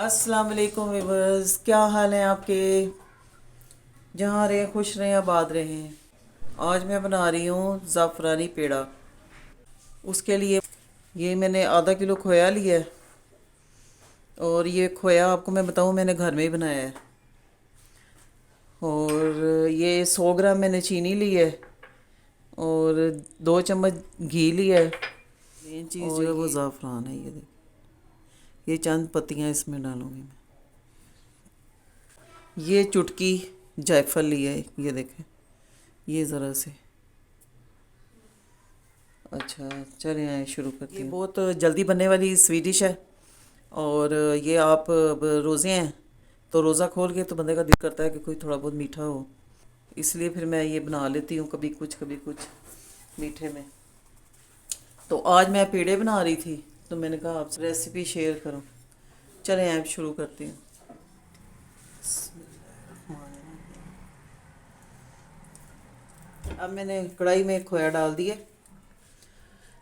अस्सलाम वालेकुम व्यूवर्स, क्या हाल है आपके। जहाँ रहे खुश रहें आबाद रहें। आज मैं बना रही हूँ ज़ाफ़रानी पेड़ा। उसके लिए ये मैंने आधा किलो खोया लिया है। और ये खोया आपको मैं बताऊँ मैंने घर में ही बनाया है। और ये 100 ग्राम मैंने चीनी ली है। और 2 चम्मच घी लिया है। मेन चीज़ जो है वो ज़ाफ़रान है। ये देखिए, ये चंद पत्तियाँ इसमें डालूँगी मैं। ये चुटकी जायफल लिया है, ये देखें, ये ज़रा से। अच्छा, चलिए आए शुरू करते हैं। ये बहुत जल्दी बनने वाली स्वीट डिश है। और ये आप अब रोज़े हैं तो रोज़ा खोल के तो बंदे का दिल करता है कि कोई थोड़ा बहुत मीठा हो। इसलिए फिर मैं ये बना लेती हूँ कभी कुछ मीठे में। तो आज मैं पेड़े बना रही थी तो मैंने कहा आपसे रेसिपी शेयर करूँ। चलें आप शुरू करती हूँ। अब मैंने कढ़ाई में खोया डाल दिए।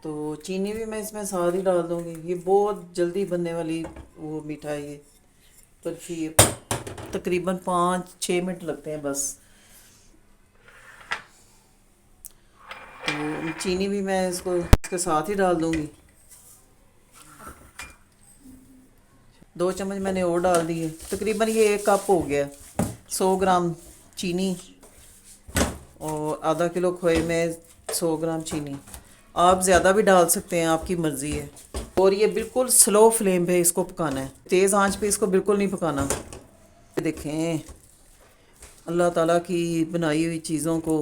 तो चीनी भी मैं इसमें साथ ही डाल दूँगी। ये बहुत जल्दी बनने वाली वो मिठाई है, बर्फी है। तकरीबन 5-6 मिनट लगते हैं बस। तो चीनी भी मैं इसको इसके साथ ही डाल दूँगी। 2 चम्मच मैंने और डाल दिए। तकरीबन ये 1 कप हो गया। 100 ग्राम चीनी और आधा किलो खोए में 100 ग्राम चीनी। आप ज़्यादा भी डाल सकते हैं, आपकी मर्ज़ी है। और ये बिल्कुल स्लो फ्लेम पे इसको पकाना है, तेज़ आंच पे इसको बिल्कुल नहीं पकाना। देखें, अल्लाह ताला की बनाई हुई चीज़ों को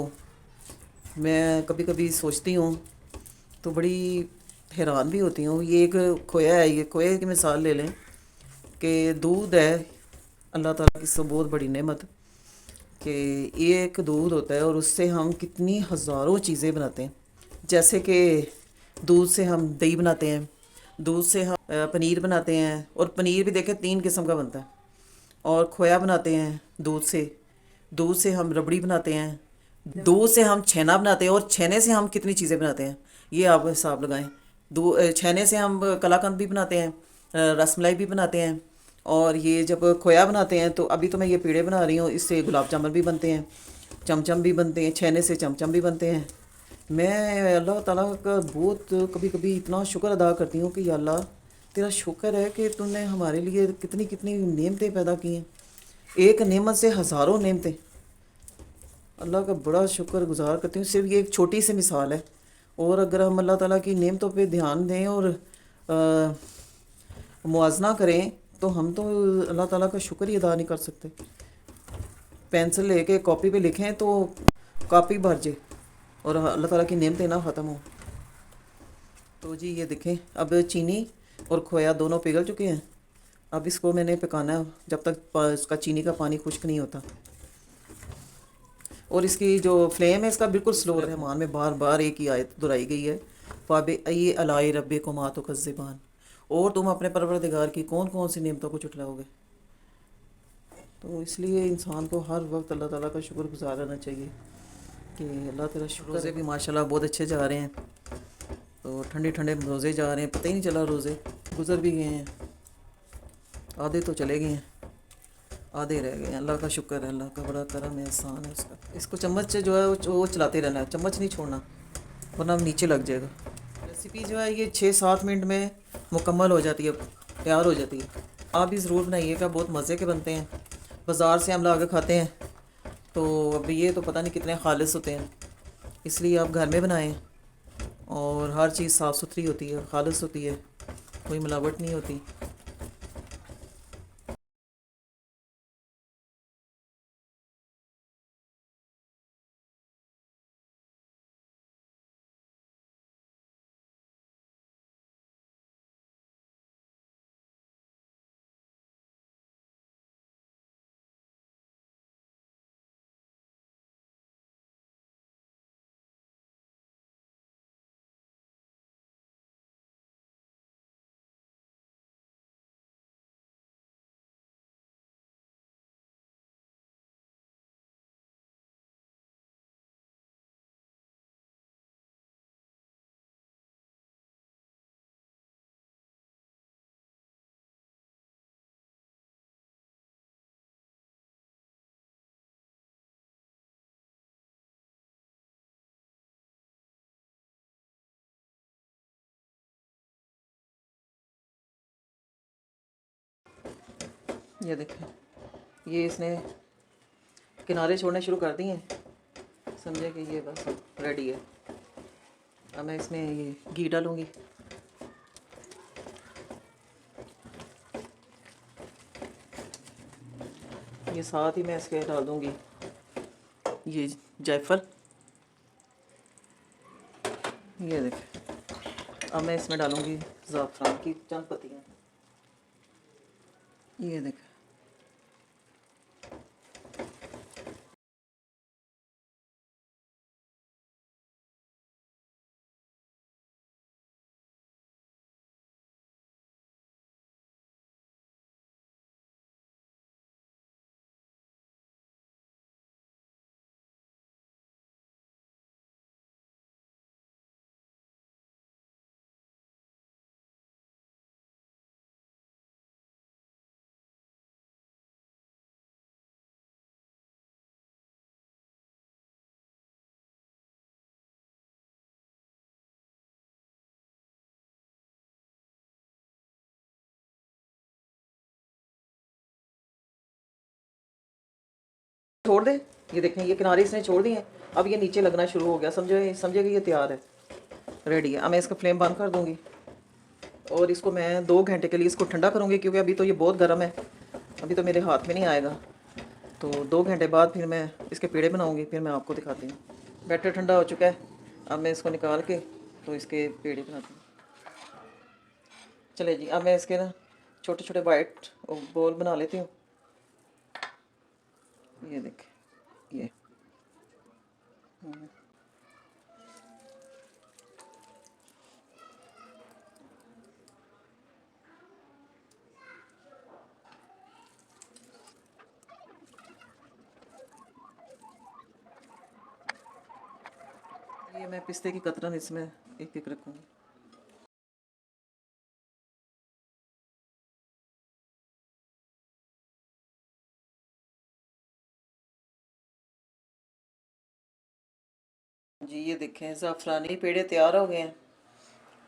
मैं कभी कभी सोचती हूँ तो बड़ी हैरान भी होती हूँ। ये एक खोया है, ये खोए की मिसाल ले लें कि दूध है अल्लाह ताला की सब बहुत बड़ी नेमत कि ये एक दूध होता है और उससे हम कितनी हज़ारों चीज़ें बनाते हैं। जैसे कि दूध से हम दही बनाते हैं, दूध से हम पनीर बनाते हैं। और पनीर भी देखें 3 किस्म का बनता है। और खोया बनाते हैं दूध से हम रबड़ी बनाते हैं, दूध से हम छेना बनाते हैं। और छेने से हम कितनी चीज़ें बनाते हैं ये आप हिसाब लगाएं। छेने से हम कलाकंद भी बनाते हैं, रसमलाई भी बनाते हैं। और ये जब खोया बनाते हैं तो अभी तो मैं ये पेड़े बना रही हूँ, इससे गुलाब जामुन भी बनते हैं, चमचम भी बनते हैं, छेने से चमचम भी बनते हैं। मैं अल्लाह ताला का बहुत कभी कभी इतना शुक्र अदा करती हूँ कि या अल्लाह तेरा शुक्र है कि तूने हमारे लिए कितनी कितनी नेमतें पैदा की हैं। एक नेमत से हज़ारों नेमतें। अल्लाह का बड़ा शुक्र गुज़ार करती हूँ। सिर्फ ये एक छोटी सी मिसाल है। और अगर हम अल्लाह ताला की नेमतों पे ध्यान दें और मुआजना करें तो हम तो अल्लाह ताला का शुक्र ही अदा नहीं कर सकते। पेंसिल लेके कॉपी पे लिखें तो कॉपी भर जाए और अल्लाह ताला की नेमतें ना ख़त्म हो। तो जी ये देखें, अब चीनी और खोया दोनों पिघल चुके हैं। अब इसको मैंने पकाना है जब तक इसका चीनी का पानी खुश्क नहीं होता। और इसकी जो फ्लेम है इसका बिल्कुल स्लो। रहमान में बार बार एक ही आयत दोहराई गई है, फ़ाबे अये अलाई रब्बे को मातो का ज़बान। और तुम अपने परवरदिगार की कौन कौन सी नेमतों को चुटलाओगे। तो इसलिए इंसान को हर वक्त अल्लाह ताला का शुक्र गुजार रहना चाहिए कि अल्लाह तेरा शुक्र। रोज़े भी माशाल्लाह बहुत अच्छे जा रहे हैं। तो ठंडे ठंडे रोज़े जा रहे हैं, पता ही नहीं चला रोज़े गुजर भी गए हैं। आधे तो चले गए हैं, आधे रह गए हैं। अल्लाह का शुक्र है, अल्लाह का बड़ा करम है, एहसान है उसका। इसको चम्मच से जो है वो चलाते रहना है, चम्मच नहीं छोड़ना वरना नीचे लग जाएगा। रेसिपी जो है ये 6-7 मिनट में मुकम्मल हो जाती है, तैयार हो जाती है। आप भी ज़रूर बनाइएगा, बहुत मज़े के बनते हैं। बाज़ार से हम ला के खाते हैं तो अब ये तो पता नहीं कितने खालिस होते हैं, इसलिए आप घर में बनाएं। और हर चीज़ साफ़ सुथरी होती है, खालिस होती है, कोई मिलावट नहीं होती। ये देखें, ये इसने किनारे छोड़ने शुरू कर दिए हैं, समझे कि ये बस रेडी है। अब मैं इसमें ये घी डालूँगी। ये साथ ही मैं इसके डाल दूँगी ये जायफल। ये देखें, अब मैं इसमें डालूँगी ज़ाफ़रान की चंद पत्तियाँ। ये देखें, छोड़ दे। ये देखें, ये किनारे इसने छोड़ दिए हैं, अब ये नीचे लगना शुरू हो गया, समझे कि ये तैयार है, रेडी है। अब मैं इसका फ्लेम बंद कर दूँगी और इसको मैं 2 घंटे के लिए इसको ठंडा करूँगी, क्योंकि अभी तो ये बहुत गर्म है, अभी तो मेरे हाथ में नहीं आएगा। तो 2 घंटे बाद फिर मैं इसके पेड़े बनाऊँगी, फिर मैं आपको दिखाती हूँ। बैटर ठंडा हो चुका है, अब मैं इसको निकाल के तो इसके पेड़े बनाती हूँ। चले जी, अब मैं इसके ना छोटे छोटे वाइट बॉल बना लेती हूँ। ये देखें, ये मैं पिस्ते की कतरन इसमें एक एक रखूँगी। जी ये देखें, ज़ाफ़रानी पेड़े तैयार हो गए हैं।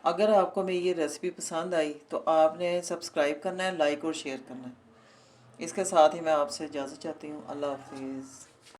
अगर आपको मेरी ये रेसिपी पसंद आई तो आपने सब्सक्राइब करना है, लाइक और शेयर करना है। इसके साथ ही मैं आपसे इजाज़त चाहती हूँ। अल्लाह हाफिज़।